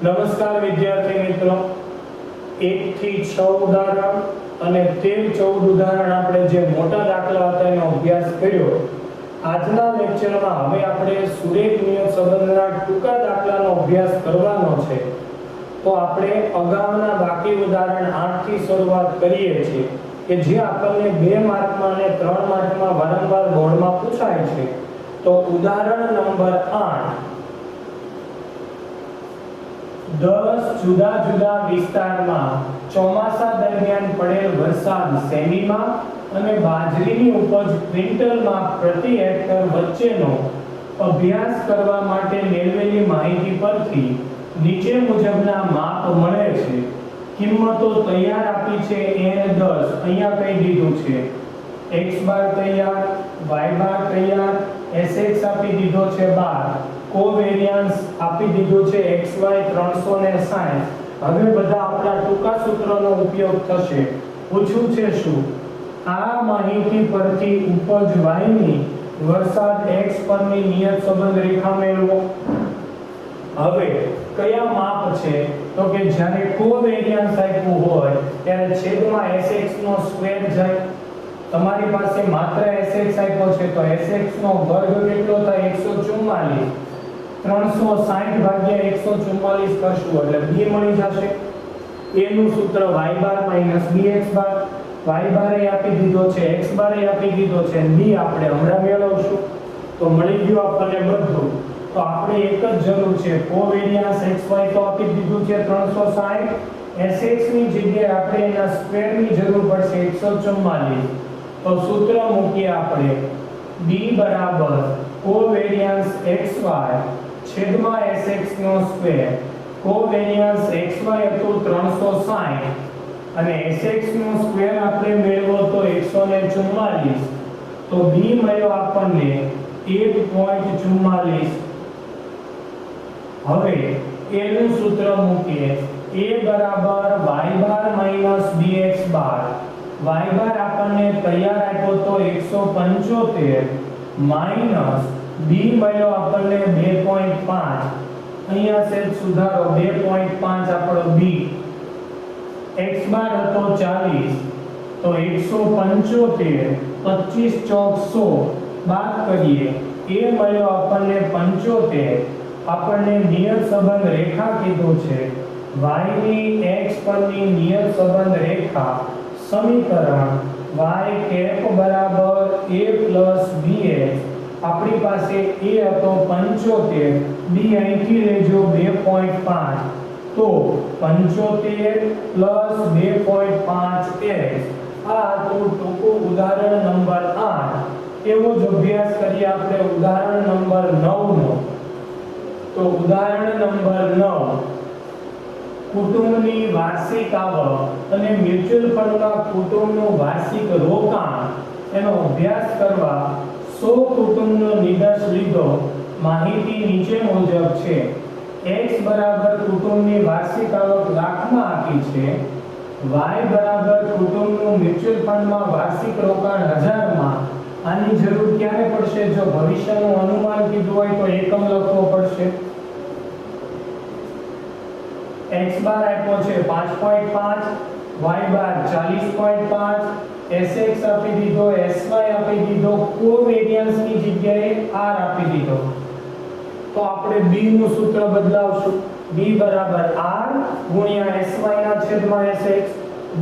નમસ્કાર વિદ્યાર્થી મિત્રો, 1 થી 6 ઉદાહરણ અને 13-14 ઉદાહરણ આપણે જે મોટા દાખલા હતા એનો અભ્યાસ કર્યો. આજના લેક્ચરમાં હવે આપણે સુરેખ નિયત સંબંધના ટૂંકા દાખલાનો અભ્યાસ કરવાનો છે. તો આપણે અગાઉના બાકી ઉદાહરણ 8 થી શરૂઆત કરીએ છીએ કે જે આપણને 2 માર્કમાં અને 3 માર્કમાં વારંવાર બોર્ડમાં પૂછાય છે. તો ઉદાહરણ નંબર 8, 10 જુદા જુદા વિસ્તારમાં ચોમાસા દરમિયાન પડેલ વરસાદ સેમીમાં અને બાજરીની ઉપજ ક્વિન્ટલમાં પ્રતિ હેક્ટર વચ્ચેનો અભ્યાસ કરવા માટે મેળવેલી માહિતી પરથી નીચે મુજબના માપ મળે છે. કિંમતો તૈયાર આપી છે n10, અહીંયા કહી દીધું છે x બાર તૈયાર, y બાર તૈયાર, sx આપી દીધો છે 12, કોવેરિયન્સ આપી દીધું છે xy 360. હવે બધા આપણા ટૂંકા સૂત્રનો ઉપયોગ થશે. પૂછ્યું છે શું? આ માહિતી પરથી ઉપજ y ની વરસાદ x પરની નિયત સંબંધ રેખા મેળવો. હવે કયા માપ છે? તો કે જ્યારે કોવેરિયન્સ આપ્યું હોય ત્યારે છેદમાં sx નો સ્ક્વેર જાય. તમારી પાસે માત્ર sx આપ્યો છે તો sx નો વર્ગ કેટલો થાય? 144. 360 ભાગ્યા 144 કરશું એટલે b મળી જશે. a નું સૂત્ર y બાર માઈનસ bx બાર. y બાર એ આપી દીધો છે, x બાર એ આપી દીધો છે, b આપણે હમણાં મેળવશું. તો મળી ગયું આપણને બધું. તો આપણે એક જ જરૂર છે, કોવેરિયન્સ xy તો આપી દીધું છે 360, sx ની જગ્યાએ આપણે એના સ્ક્વેર ની જરૂર પડશે 144. તો સૂત્ર મૂકીએ આપણે b બરાબર કોવેરિયન્સ xy છેદમાં sx નો સ્ક્વેર. કોવેરિયન્સ xy હતું 360 અને sx નો સ્ક્વેર આપણે મેળવો તો 144. તો b મળ્યો આપણને 1.44. હવે a નું સૂત્ર મૂકીએ a બરાબર y બાર માઈનસ bx બાર. y બાર આપણને તૈયાર આપ્યો તો 175 માઈનસ b મળ્યો આપણને 2.5. અહીંયા સેટ સુધારો 2.5 આપણો b. x બાર હતો 40 તો 175, 25 ચોક 100 બાદ કરીએ a મળ્યો આપણને 75. આપણને નિયત સંબંધ રેખા કીધો છે y ની x પરની નિયત સંબંધ રેખા. સમીકરણ y કેપ બરાબર a plus bx. આપણી પાસે a હતો 75, b અહીંથી લેજો 2.5. તો 75 plus 2.5x. આ તો ટૂંકું ઉદાહરણ નંબર 8. એવો જ અભ્યાસ કરીએ આપણે ઉદાહરણ નંબર 9 નો. તો ઉદાહરણ નંબર 9, કુટુંબની વાર્ષિક આવક અને મ્યુચ્યુઅલ ફંડમાં કુટુંબનું વાર્ષિક રોકાણ એનો અભ્યાસ કરવા 100 કુટુંબનો નિર્દેશ લીધો. માહિતી નીચે મુજબ છે. x બરાબર કુટુંબની વાર્ષિક આવક લાખમાં આપી છે, y બરાબર કુટુંબનું મ્યુચ્યુઅલ ફંડમાં વાર્ષિક રોકાણ 1000માં. આની જરૂર ક્યારે પડશે? જો ભવિષ્યનું અનુમાન કીધું હોય તો એકમ લખવો પડશે. x બાર આપ્યો છે 5.5, y બાર 40.5, sx આપી દીધો, sy આપી દીધો, કોવેરિયન્સ ની જગ્યાએ r આપી દીધો. તો આપણે b નું સૂત્ર બદલાવશું. b બરાબર r ગુણ્યા sy ના છેદમાં sx.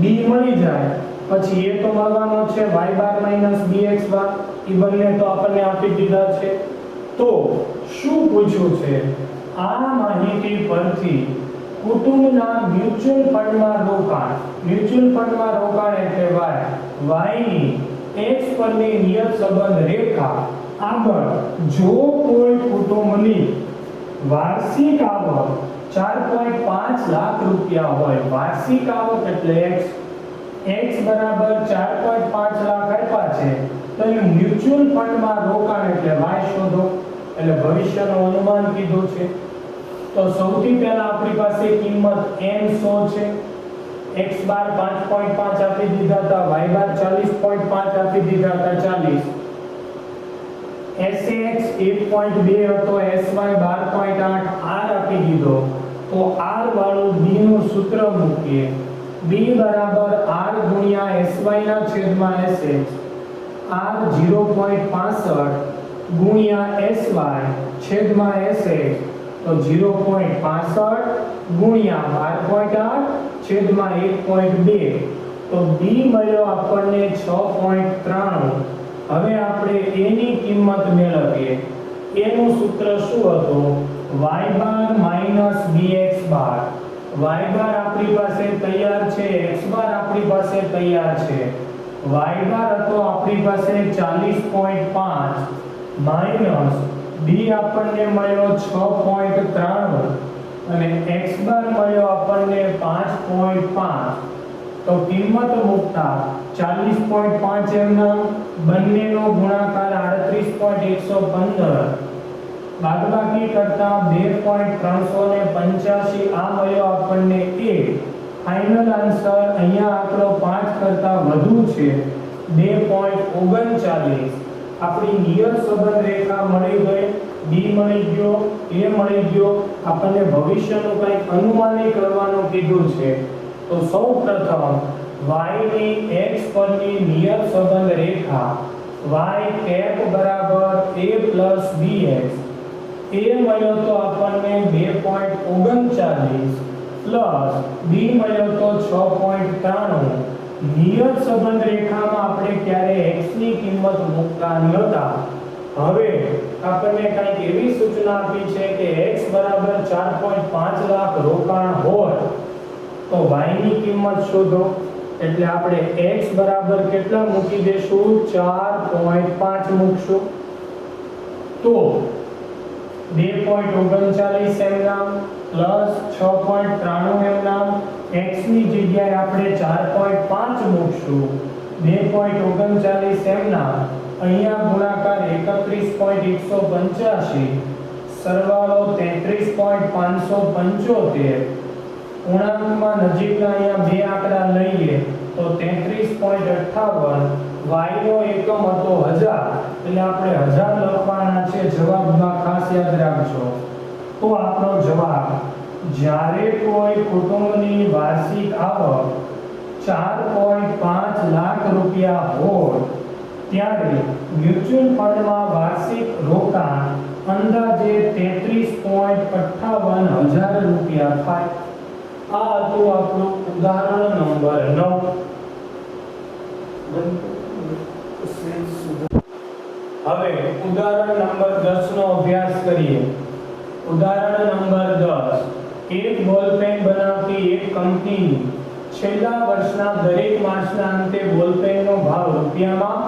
b મળી જાય પછી એ તો મળવાનો છે y બાર માઈનસ bx બાર. એ બંને તો આપણને આપી દીધા છે. તો શું પૂછ્યું છે? આ માહિતી પરથી કુટુંબના મ્યુચ્યુઅલ ફંડમાં રોકાણ. મ્યુચ્યુઅલ ફંડમાં રોકાણ એટલે y ની x પરની નિયત સંબંધ રેખા. આગળ જો કોઈ કુટુંબની વાર્ષિક આવક 4.5 લાખ રૂપિયા હોય, વાર્ષિક આવક એટલે x બરાબર 4.5 લાખ આપ્યા છે તો એ મ્યુચ્યુઅલ ફંડમાં રોકાણ એટલે y શોધો. એટલે ભવિષ્યનું અનુમાન કીધું છે. તો સૌથી પહેલા આપણી પાસે કિંમત n100 છે. x બાર 5.5 આપી દીધા હતા, y બાર 40.5 આપી દીધા હતા 40. sx 1.2 હતો, sy 12.8 r આપી દીધો. તો આ મૂકીએ b બરાબર r ગુણ્યા sy ના છેદમાં sx r 0.65 ગુણ્યા sy છેદમાં sx તો 0.65 ગુણ્યા 12.8 છેદમાં 1.2 તો b મળ્યો આપણને 6.93. હવે આપણે a ની કિંમત મેળવીએ. a નું સૂત્ર શું હતું? y બાર માઈનસ bx બાર. y બાર આપણી પાસે તૈયાર છે, x બાર આપણી પાસે તૈયાર છે. y બાર હતો આપણી પાસે 40.5 માઈનસ b આપણને મળ્યો 6.93 અને x બાર મળ્યો આપણને 5.5. તો કિંમત મૂકતા 40.5 એમના બંનેનો ગુણાકાર 38.115 બાદબાકી કરતા 2.385 આ મળ્યો આપણને a. ફાઇનલ આન્સર અહીંયા આંકડો 5 કરતા વધુ છે 2.39. આપણી નિયત સંબંધ રેખા મળી ગઈ, b મળી ગયો, a મળી ગયો. આપણને ભવિષ્યનું કંઈક અનુમાનિત કરવાનું કીધું છે. તો સૌપ્રથમ y ની x પરની નિયત સંબંધ રેખા y કેપ બરાબર a plus bx. a મળ્યો તો આપણને 2.39 પ્લસ b મળ્યો તો 6.93. નિયત સંબંધ રેખામાં આપણે ક્યારે x ની કિંમત મૂકતા નહોતા. હવે આપણને કંઈક એવી સૂચના આપી છે કે x બરાબર 4.5 લાખ રોકાણ હોય તો y ની કિંમત શોધો. એટલે આપણે x બરાબર કેટલા મૂકી દેશું? 4.5 મૂકશું તો 2.39 એમના પ્લસ 6.93 એમના. x ની જગ્યાએ આપણે 4.5 મૂકશું. 2.39 એમના અહીંયા ગુણાકાર 31.185 સરવાળો 33.575. પૂર્ણાંકમાં નજીકના અહીંયા બે આંકડા લઈએ તો 33.58. y નો એકમ હતો 1000 એટલે આપણે 1000 લખવાના છે જવાબમાં, ખાસ યાદ રાખજો. તો આપણો જવાબ, જ્યારે કોઈ કુટુંબની વાર્ષિક આવક 4.5 લાખ રૂપિયા હોય ત્યારે મ્યુચ્યુઅલ ફંડમાં વાર્ષિક રોકાણ અંદાજે 33.58 હજાર રૂપિયા થાય. આ હતું આપણું ઉદાહરણ નંબર 9. હવે ઉદાહરણ નંબર 10 નો અભ્યાસ કરીએ. ઉદાહરણ નંબર 10. એક બોલ પેન બનાવતી એક કંપની છેલ્લા વર્ષના દરેક માસના અંતે બોલ પેનનો ભાવ રૂપિયામાં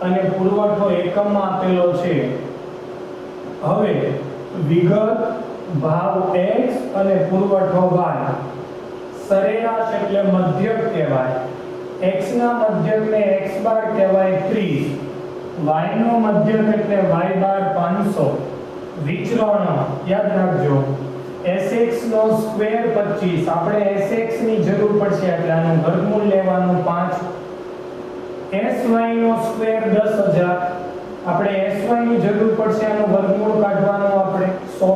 અને પુરવઠો એકમમાં આપેલો છે. હવે વિગત ભાવ x અને પુરવઠો y. સરેરાશ એટલે મધ્યક કહેવાય. x ના મધ્યકને x બાર કહેવાય 30, y નો મધ્યક એટલે y બાર 500. વિચરણ યાદ રાખજો. sx નો સ્ક્વેર 25. આપણે sx ની જરૂર પડશે એટલે આનું વર્ગમૂળ લેવાનું 5. sy નો સ્ક્વેર 10000. આપણે sy ની જરૂર પડશે આનું વર્ગમૂળ કાઢવાનું આપણે 100.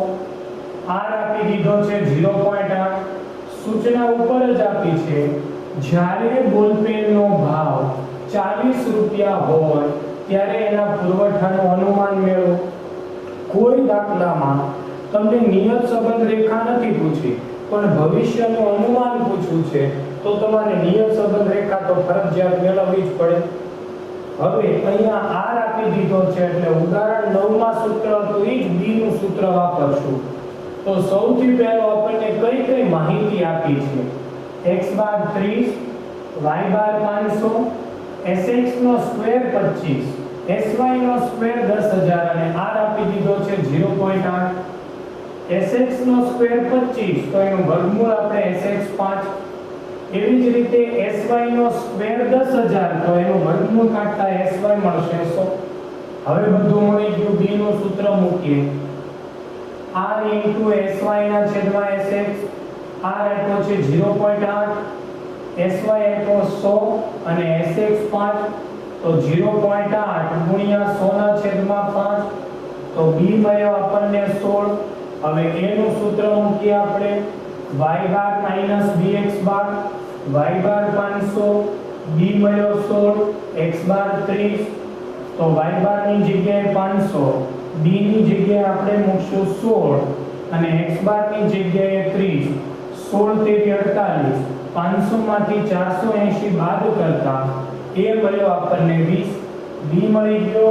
r આપી દીધો છે 0.8. સૂચના ઉપર જ આપી છે, જ્યારે બોલપેનનો ભાવ 40 રૂપિયા હોય ત્યારે એના પુરવઠાનું અનુમાન મેળવો. કોઈ દાખલામાં તમને નિયત સંબંધ રેખા નથી પૂછી પણ ભવિષ્યનું અનુમાન પૂછ્યું છે તો તમારે નિયત સંબંધ રેખા તો ફરજિયાત મેળવવી જ પડે. હવે અહીંયા r આપી દીધો છે એટલે ઉદાહરણ 9 માં સૂત્ર હતું એ જ b નું સૂત્ર વાપરશું. તો સૌથી પહેલો આપણને કઈ માહિતી આપી છે? x બાર 30, y બાર 500, sx નો સ્ક્વેર 25, sy નો સ્ક્વેર 10000 અને r આપી દીધો છે 0.8. sx નો સ્ક્વેર 25 તો એનું વર્ગમૂળ આપણે sx 5. એવી જ રીતે sy નો સ્ક્વેર 10000 તો એનું વર્ગમૂળ કાઢતા sy મળશે 100. હવે બધું મળી ગયું. b નું સૂત્ર મૂકીએ. r into sy ના છેદમાં sx. r આપ્યો છે 0.8, sy આપ્યો 100 અને sx 5. તો 0.8 ગુણ્યા 100 ના છેદમાં 5 તો b મળ્યો આપણને 16. હવે a નું સૂત્ર મૂકીએ આપણે. y બાર માઈનસ bx બાર. y બાર 500, b મળ્યો 16, x બાર 30, તો y બાર ની જગ્યાએ 500, b ની જગ્યાએ આપણે મૂકશું 16 અને x બાર ની જગ્યાએ 30, 16 તેરી 48, 500 માંથી 480 બાદ કરતા a મળ્યો આપણને 20, b મળી ગયો,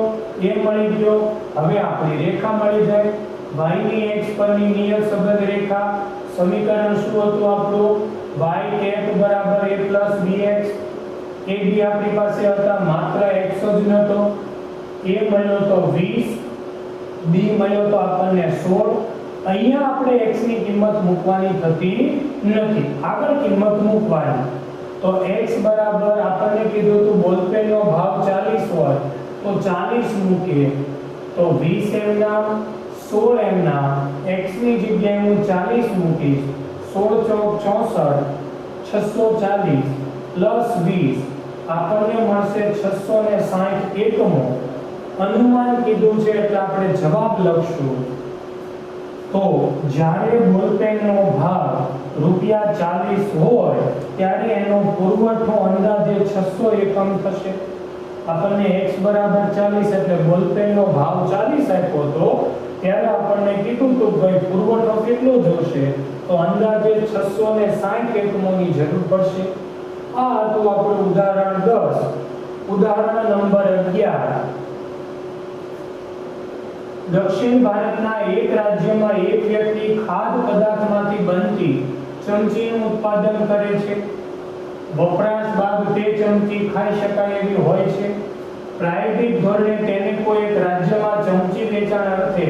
a મળી ગયો. હવે આપણી રેખા મળી જાય. y ની x પરની નિયત સંબંધ રેખા, સમીકરણ શું હતું આપણું? y કેપ બરાબર a plus bx. a b આપણી પાસે હતા, માત્ર x જ નતો. a મળ્યો તો 20, b મળ્યો તો આપણને 16. અહીંયા આપણે x ની કિંમત મૂકવાની થતી નથી, આગળ કિંમત મૂકવાની. તો x બરાબર આપણને કીધું હતું બોલપેનનો ભાવ 40 હોય તો 40 મૂકીએ તો 20 એમ નામ 16 એમ નામ. x ની જગ્યાએ હું 40 મૂકીશ, 16 ચોક 64, 640 પ્લસ 20 આપણને મળશે 660 એકમો. અનુમાન કીધું છે એટલે આપણે જવાબ લખશું. તો જ્યારે બોલપેનનો ભાવ ₹40 હોય ત્યારે એનો પુરવઠો અંદાજે 600 એકમ થશે. આપણને x બરાબર 40 એટલે બોલપેનનો ભાવ 40 આપ્યો તો ત્યારે આપણને કીધું તો ભાઈ પુરવઠો કેટલો જોશે, તો અંદાજે 660 એકમોની જરૂર પડશે. આ હતું આપણું ઉદાહરણ 10. ઉદાહરણ નંબર 11. દક્ષિણ ભારતના એક રાજ્યમાં એક વ્યક્તિ ખાદ્ય પદાર્થમાંથી બનતી ચમચીનું ઉત્પાદન કરે છે. વપરાશ બાદ તે ચમચી ખાઈ શકાય એવી હોય છે. પ્રાયોગિક ધોરણે તેને કોઈ એક રાજ્યમાં ચમચી વેચાણ અર્થે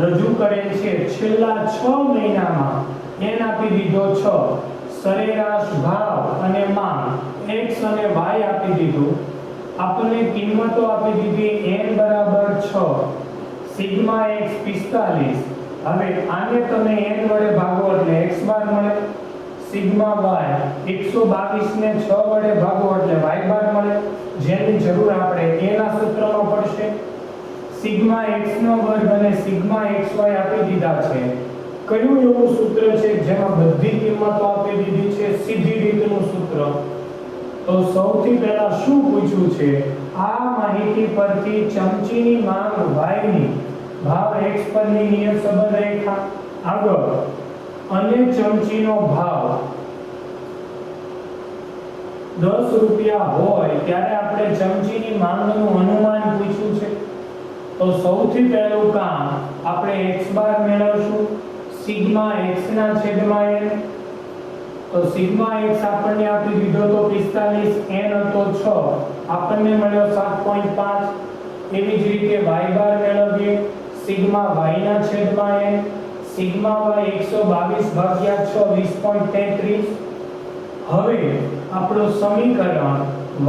રજૂ કરેલ છે. છેલ્લા 6 મહિનામાં n આપી દીધો 6, સરેરાશ ભાવ અને માંગ x અને y આપી દીધું. આપણને કિંમતો આપી દીધી n બરાબર 6, સિગ્મા x 45. હવે આને તમે n વડે ભાગો એટલે x બાર મળે. સિગ્મા y 122 ને 6 વડે ભાગો એટલે y બાર મળે, જેની જરૂર આપણે a ના સૂત્રમાં પડશે. સિગ્મા x નો વર્ગ અને સિગ્મા xy આપી દીધા છે. કયું એવું સૂત્ર છે જેમાં બધી કિંમતો આપી દીધી છે, સીધી રીતનું સૂત્ર? તો સૌથી પહેલા શું પૂછ્યું છે? આ માહિતી પરથી ચમચીની માંગ y ની ભાવ x પરની નિયત સંબંધ રેખા. આગળ અને ચમચીનો ભાવ 10 રૂપિયા હોય ત્યારે આપણે ચમચીની માંગનું અનુમાન પૂછ્યું છે. તો સૌથી પહેલું કામ આપણે x બાર મેળવશું, સિગ્મા x ના છેદમાં n. તો સિગ્મા x આપણને આપી દીધો તો 45, n હતો 6, આપણને મળ્યો 7.5. એવી જ રીતે y બાર મેળવીએ, સિગ્મા y ના છેદમાં n. સિગ્મા y 122 ભાગ્યા 6 20.33. હવે આપણું સમીકરણ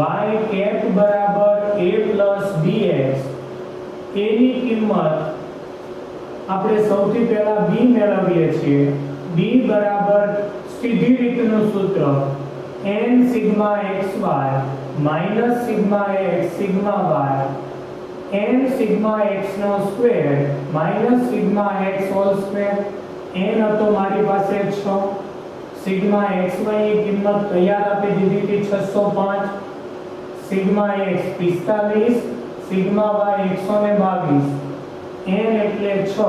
y કેપ બરાબર a plus bx. a ની કિંમત આપણે સૌથી પહેલા b મેળવીએ છીએ. b બરાબર સીધી રીતનું સૂત્ર n sigma xy minus sigma x sigma y, n sigma x નો square minus sigma x whole square. n હતો મારી પાસે 6, સિગ્મા xy ની કિંમત તૈયાર આપી દીધી હતી 605. Sigma x 45, sigma y 122, n એટલે 6,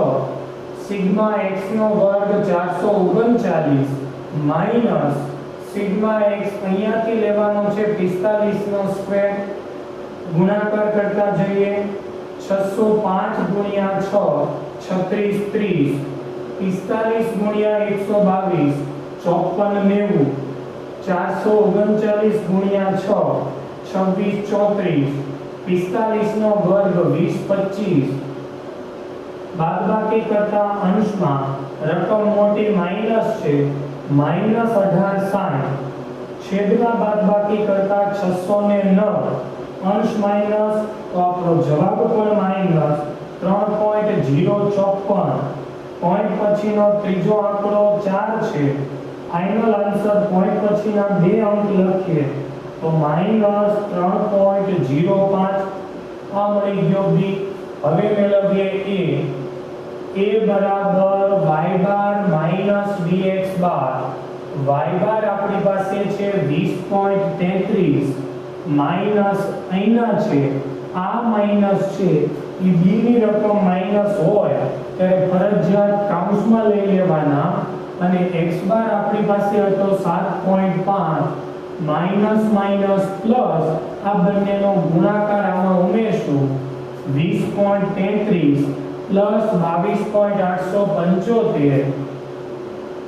સિગ્મા x નો વર્ગ 439 માઈનસ સિગ્મા x અહીંયાથી લેવાનો છે 45 નો સ્ક્વેર. ગુણાકાર કરતા જઈએ 605 ગુણ્યા 6 36 30, 45 ગુણ્યા 122 54 90, 439 ગુણ્યા 6 26 34, 45 નો વર્ગ 20 25. બાદબાકી કરતા અંશમાં રકમ મોટી માઈનસ છે, માઈનસ 1860. છેદમાં બાદબાકી કરતા 609, અંશ માઈનસ તો આપણો જવાબ પણ માઈનસ 3.054. પોઈન્ટ પછીનો ત્રીજો આંકડો 4 છે. ફાઇનલ આન્સર પોઈન્ટ પછીના 2 અંક લખીએ તો માઈનસ 3.05. આ મળી ગયો b. હવે મેળવીએ a. a બરાબર y બાર માઈનસ bx બાર. y બાર આપણી પાસે છે 20.33 માઈનસ અહીંના છે આ માઈનસ છે એ b ની રકમ માઈનસ હોય ત્યારે ફરજિયાત કાઉન્સમાં લઈ લેવાના અને x બાર આપણી પાસે હતો 7.5 માઈનસ માઈનસ પ્લસ આ બંનેનો ગુણાકાર આમાં ઉમેરશું 20.33 પ્લસ 22.875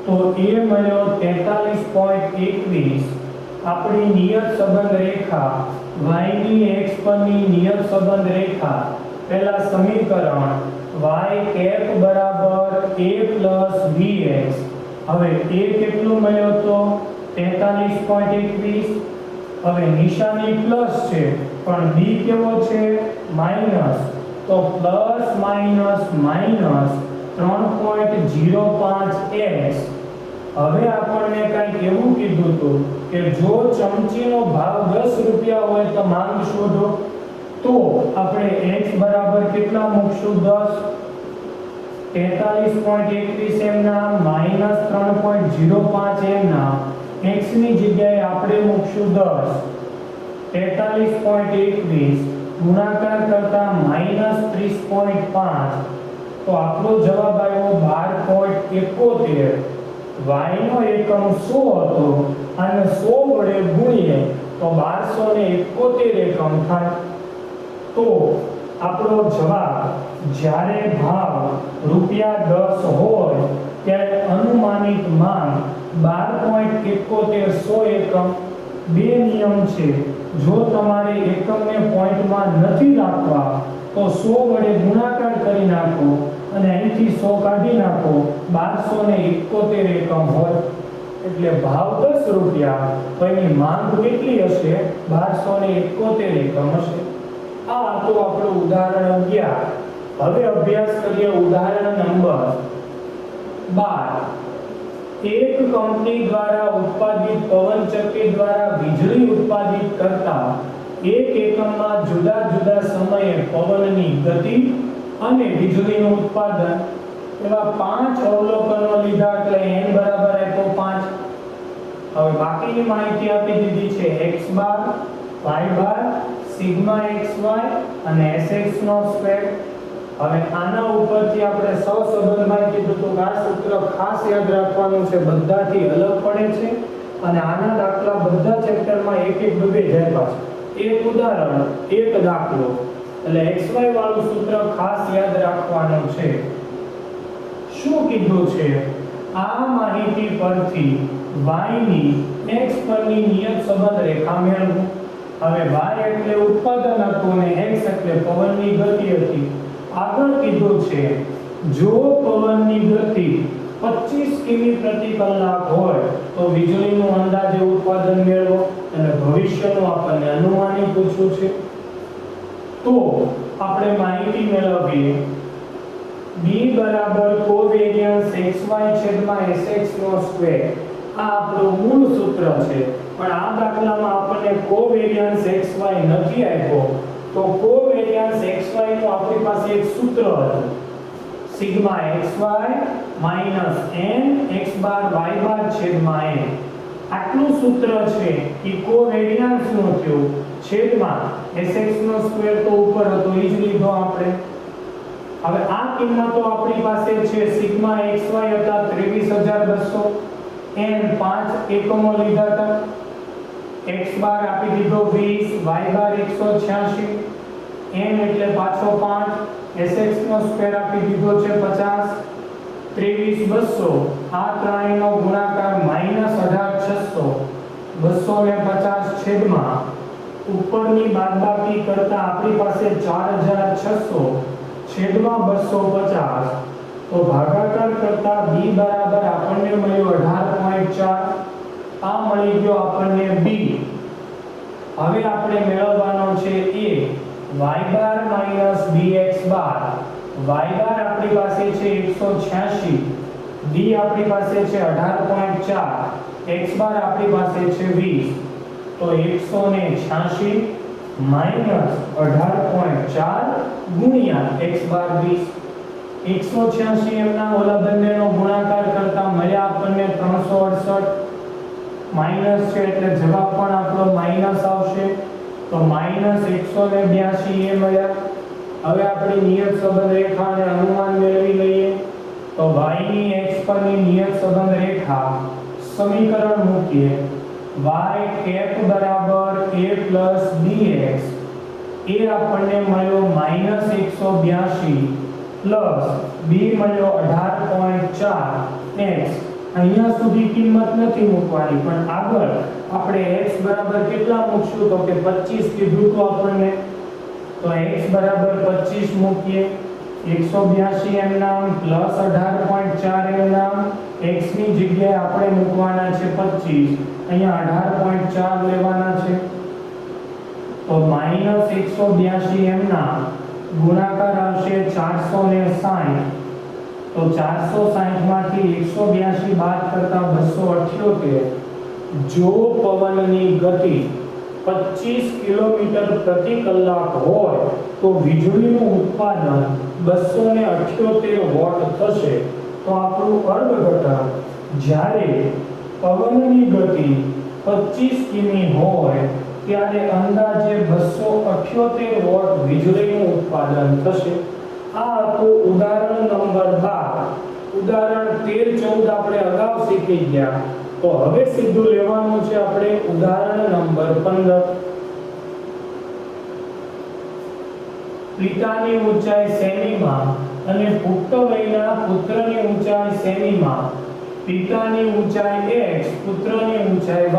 તો એ મળ્યો 43.21 આપણી નિયત સંબંધ રેખા y ની x પરની નિયત સંબંધ રેખા પહેલા સમીકરણ y કેપ બરાબર a પ્લસ bx હવે a કેટલું મળ્યો તો 43.21 હવે નિશાની પ્લસ છે પણ b કેવો છે માઈનસ તો પ્લસ માઈનસ માઈનસ 3.05x હવે આપણને કંઈક એવું કીધું હતું કે જો ચમચીનો ભાવ 10 રૂપિયા હોય તો માંગ શોધો તો આપણે x બરાબર કેટલા મૂકશું 10 43.21 એમ ના માઈનસ 3.05 એમ ના x ની જગ્યાએ આપણે મૂકશું 10 43.21 ગુણાકાર કરતા માઈનસ 30.5 તો આપણો જવાબ આવ્યો 12.71 y નો એકમ 100 હતો અને 100 વડે ગુણીએ તો 1271 એકમ થાય તો આપણો જવાબ જ્યારે ભાવ ₹10 હોય ત્યારે અનુમાનિત માંગ 12.71 100 એકમ બે નિયમ છે જો તમારે એકમને પોઈન્ટમાં નથી રાખવા તો 100 વડે ગુણાકાર કરી નાખો અને અહીંથી 100 કાઢી નાખો 1271 એકમ હોય એટલે ભાવ 10 રૂપિયા તો એની માંગ કેટલી હશે 1271 એકમ હશે આ તો આપણું ઉદાહરણ 11 હવે અભ્યાસ કરીએ ઉદાહરણ નંબર 12 એક કંપની દ્વારા ઉત્પાદિત પવનચક્કી દ્વારા વીજળી ઉત્પાદિત કરતા એક એકમમાં જુદા જુદા સમયે પવનની ગતિ અને વીજળીનું ઉત્પાદન એવા 5 અવલોકનો લીધા એટલે n બરાબર આપ્યો 5 હવે બાકીની માહિતી આપી દીધી છે x બાર y બાર સિગ્મા xy અને sx નો સ્ક્વેર હવે આના ઉપરથી આપણે સહસંબંધમાં કીધું તો આ સૂત્ર ખાસ યાદ રાખવાનું છે બધાથી અલગ પડે છે અને આના દાખલા બધા ચેપ્ટરમાં એક એક ડૂબે જાય પાછું એક ઉદાહરણ એક દાખલો એટલે xy વાળું સૂત્ર ખાસ યાદ રાખવાનું છે શું કીધું છે આ માહિતી પરથી y ની x પરની નિયત સંબંધ રેખા મેળવો હવે y એટલે ઉત્પાદન હતું અને x એટલે પવનની ગતિ હતી આગળ કીધું છે જો પવનની ગતિ 25 કિમી પ્રતિ કલાક હોય તો વીજળીનું અંદાજે ઉત્પાદન મેળવો અને ભવિષ્યનું આપણને અનુમાનિત પૂછ્યું છે તો આપણે માહિતી મેળવીએ b બરાબર કોવેરિયન્સ xy છેદમાં sx નો સ્ક્વેર આ આપણું મૂળ સૂત્ર છે પણ આ દાખલામાં આપણને કોવેરિયન્સ xy નથી આપ્યો તો કોવેરિયન્સ xy નું આપણી પાસે એક સૂત્ર હતું sigma xy minus n x બાર y બાર છેદમાં n આટલું સૂત્ર છે કે કોવેરિયન્સ નું થયું છેદમાં sx નો સ્ક્વેર તો ઉપર હતો એ જ લીધો આપણે હવે આ કિંમતો આપણી પાસે છે સિગ્મા xy હતા 23200 n 5 એકમો લીધા હતા x બાર આપી દીધો 20 y બાર 186 n એટલે પાછો 5 sx નો સ્ક્વેર આપી દીધો છે 50 23200 આ ત્રણેયનો ગુણાકાર -18600 250 છેદમાં ઉપરની બાદબાકી કરતા આપણી પાસે 4600 છેદમાં 250 તો ભાગાકાર કરતા b બરાબર આપણને મળ્યું 18.4 આ મળી ગયો આપણને b હવે આપણે મેળવવાનો છે a y bar minus bx bar y બાર આપણી પાસે છે 186 b આપણી પાસે છે 18.4 x બાર આપણી પાસે છે 20 તો 186 માઈનસ 18.4 ગુણ્યા x બાર 20 186 એમના ઓલા બંનેનો ગુણાકાર કરતા મળ્યા આપણને 368 માઈનસ છે એટલે જવાબ પણ આપણો માઈનસ આવશે. તો -182 એ મળ્યા. હવે આપણી નિયત સંબંધ રેખા અને અનુમાન મેળવી લઈએ. તો y ની x પરની નિયત સંબંધ રેખા સમીકરણ મૂકીએ. y કેપ બરાબર a plus bx એ આપણને મળ્યો -182 પ્લસ b મળ્યો 18.4x. અહીંયા સુધી કિંમત નથી મૂકવાની, પણ આગળ આપણે x બરાબર કેટલા મૂકશું તો કે 25 કીધું તો આપણને. તો x બરાબર 25 મૂકીએ. 182 એમ નામ પ્લસ 18.4 એમ નામ. x ની જગ્યાએ આપણે મૂકવાના છે 25, અહીંયા 18.4 લેવાના છે. તો -182 એમ નામ ગુણાકાર આવશે 460. તો 460 માંથી 182 બાદ કરતા 278. જો પવનની ગતિ 25 કિલોમીટર પ્રતિ કલાક હોય તો વીજળીનું ઉત્પાદન 278 વોટ થશે. તો આપણું અર્ધઘટન જ્યારે પવનની ગતિ 25 કિમી હોય ત્યારે અંદાજે 278 વોટ વીજળીનું ઉત્પાદન થશે. આ હતું ઉદાહરણ નંબર 12. ઉદાહરણ 13 14 આપણે અગાઉ શીખી ગયા. તો હવે સીધું લેવાનું છે આપણે ઉદાહરણ નંબર 15. પિતાની ઊંચાઈ સેમીમાં અને પુખ્ત વયના પુત્રની ઊંચાઈ સેમીમાં. પિતાની ઊંચાઈ x, પુત્રની ઊંચાઈ y.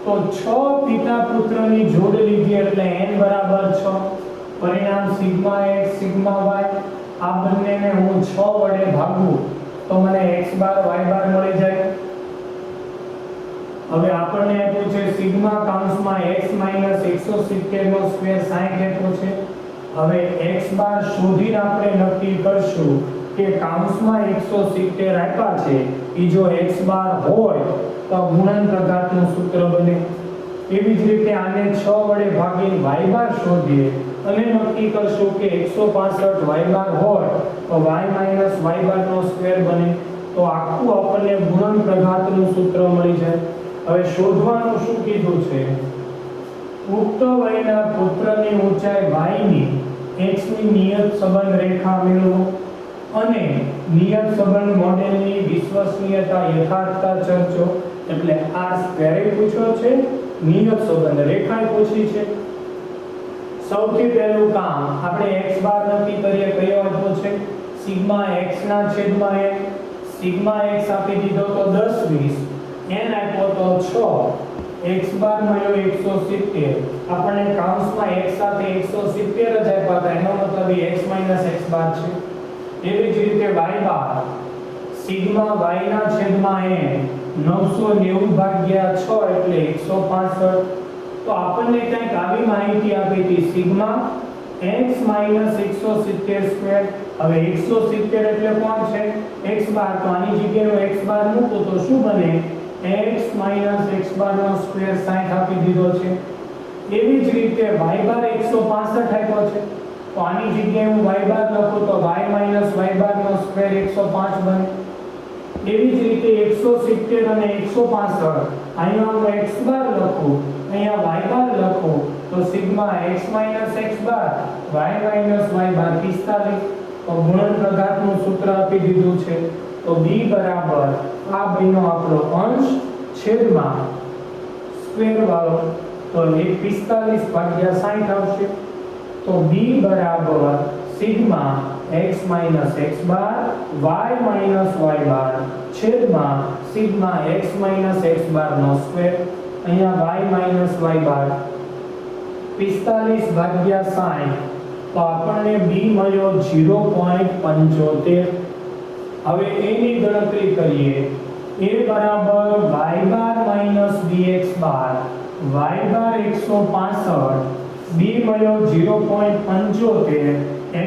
તો 6 પિતા પુત્રની જોડ લીધી એટલે n બરાબર 6. પરિણામ સિગ્મા x સિગ્મા y. આ બંનેને હું 6 વડે ભાગું તો મને x બાર y બાર મળી જાય. હવે આપણને આપ્યું છે સિગ્મા કાઉન્સમાં x - 170 નો સ્ક્વેર 60 આપ્યો છે. હવે x બાર શોધીને આપણે નક્કી કરશું કે કાઉન્સમાં 170 આપ્યા છે એ જો x બાર હોય તો ગુણનખંડ ઘાતનું સૂત્ર બને. એવી જ રીતે આને 6 વડે ભાગીને y બાર શોધીએ અને નક્કી કરશું કે 165 y બાર હોય તો y - y બાર નો સ્ક્વેર બને. તો આખું આપણને ગુણનખંડ ઘાતનું સૂત્ર મળી જાય. હવે શોધવાનું શું કીધું છે? પુખ્ત વયના પુત્રની ઊંચાઈ y ની x ની નિયત સંબંધ રેખા મેળવો અને નિયત સંબંધ મોડેલની વિશ્વસનીયતા યથાર્થતા ચર્ચો. એટલે આ સ્ક્વેર પૂછ્યો છે, નિયત સંબંધ રેખા પૂછી છે. સૌથી પહેલું કામ આપણે x બાર નક્કી કરીએ. કયો આપ્યો છે? સિગ્મા x ના છેદમાં n. સિગ્મા x આપી દીધો તો 10 20, n આપ્યો તો 6, x બાર મળ્યો 170. આપણને કાઉન્સમાં x સાથે 170 જ આપ્યા હતા, એનો મતલબ x - x બાર છે. એવી જ રીતે y બાર સિગ્મા y ના છેદમાં n 990 ભાગ્યા 6 એટલે 165. તો આપણને કંઈક આવી માહિતી આપી હતી સિગ્મા x - 170 સ્ક્વેર. હવે 170 એટલે કોણ છે? x બાર. તો આની જગ્યાએ x બાર મૂકો તો શું બને? x - x બાર નો સ્ક્વેર 60 આપી દીધો છે. એવી જ રીતે y બાર 165 આપ્યો છે. તો આની જગ્યાએ હું y બાર લખું તો y - y બાર નો સ્ક્વેર 105 બને. એવી જ રીતે 170 અને 165 અહીંયા હું x બાર લખું, અહીંયા y બાર લખું તો સિગ્મા x - x બાર y - y બાર 45. તો ગુણનખંડ ઘાતનું સૂત્ર આપી દીધું છે. તો b બરાબર આ બેનો આપણો અંશ છેદમાં સ્ક્વેર વાળો તો 45 ભાગ્યા 60 આવશે. તો b બરાબર સિગ્મા x - x બાર y - y બાર છેદમાં સિગ્મા x - x બાર નો સ્ક્વેર. અહીંયા y - y બાર 45 ભાગ્યા 60 તો આપણને b મળ્યો 0.75. હવે એની ગણતરી કરીએ. a બરાબર y બાર - bx બાર y બાર 165, b મળ્યો 0.75,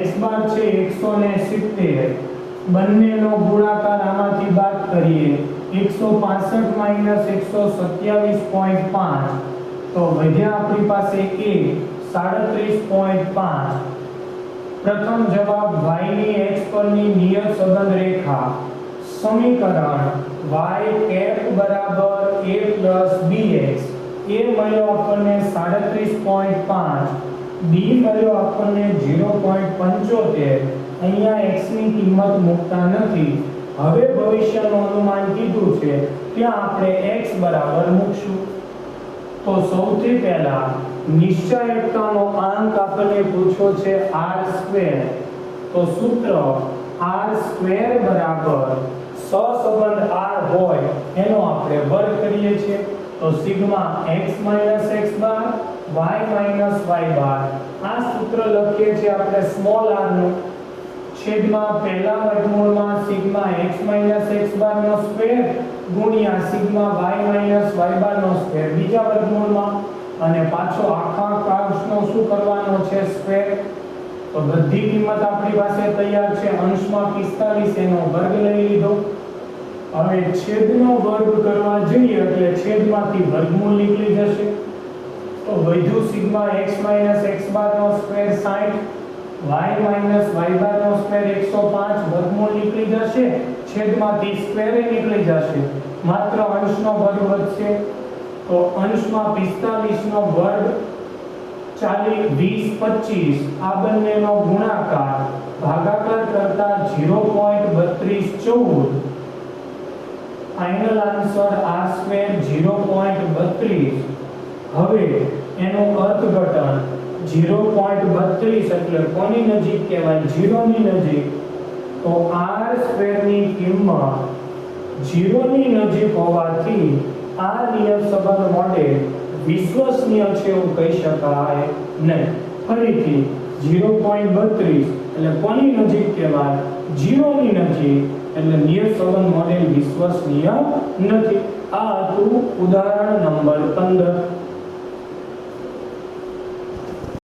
x બાર છે 170. બંનેનો ગુણાકાર આમાંથી બાદ કરીએ 165 - 127.5 તો વધ્યા આપણી પાસે a 37.5. પ્રથમ જવાબ y ની x પરની નિયત સંબંધ રેખા સમીકરણ y બરાબર a bx એ મળ્યો આપણને 37.5, b મળ્યો આપણને 0.75. અહીંયા x ની કિંમત મૂકતા નથી. હવે ભવિષ્યનું અનુમાન કીધું છે ત્યાં આપણે x બરાબર મૂકશું. તો સૌથી પહેલા નિશ્ચયકતાનો આંક આપણને પૂછ્યો છે r². તો સૂત્ર r² બરાબર સહસંબંધ r હોય એનો આપણે વર્ગ કરીએ છીએ. તો સિગ્મા x - x બાર y - y બાર. આ સૂત્ર લખીએ છીએ આપણે સ્મોલ r નું છેદમાં પહેલા વર્ગમૂળમાં સિગ્મા x - x બાર નો સ્ક્વેર ગુણ્યા સિગ્મા y - y બાર નો સ્ક્વેર બીજા વર્ગમૂળમાં, અને પાછો આખા કૌંસનો શું કરવાનો છે સ્ક્વેર. તો બધી કિંમત આપણી પાસે તૈયાર છે. અંશમાં 45 એનો વર્ગ લઈ લીધો. હવે છેદનો વર્ગ કરવા જઈએ એટલે છેદમાંથી વર્ગમૂળ નીકળી જશે. તો વધ્યું સિગ્મા x - x બાર નો સ્ક્વેર 60, y - y બાર નો સ્ક્વેર 105, વર્ગમૂળ નીકળી જશે. છેદમાંથી સ્ક્વેર નીકળી જશે. માત્ર અંશનો વર્ગ વધશે. તો અંશમાં 45 નો વર્ગ 40 20 25 આ બંનેનો ગુણાકાર ભાગાકાર કરતા 0.3214. Final answer r² 0.32. હવે એનું અર્થઘટન 0.32 એટલે કોની નજીક કહેવાય? 0 ની નજીક. તો r² ની કિંમત 0 ની નજીક હોવાથી આ નિયમ સંબંધ મોડેલ વિશ્વસનીય છે એવું કહી શકાય નહીં. ફરીથી 0.32 એટલે કોની નજીક કહેવાય? 0 ની નજીક. એટલે નિયમ સંબંધ મોડેલ વિશ્વસનીય નથી. આ હતું ઉદાહરણ નંબર 15.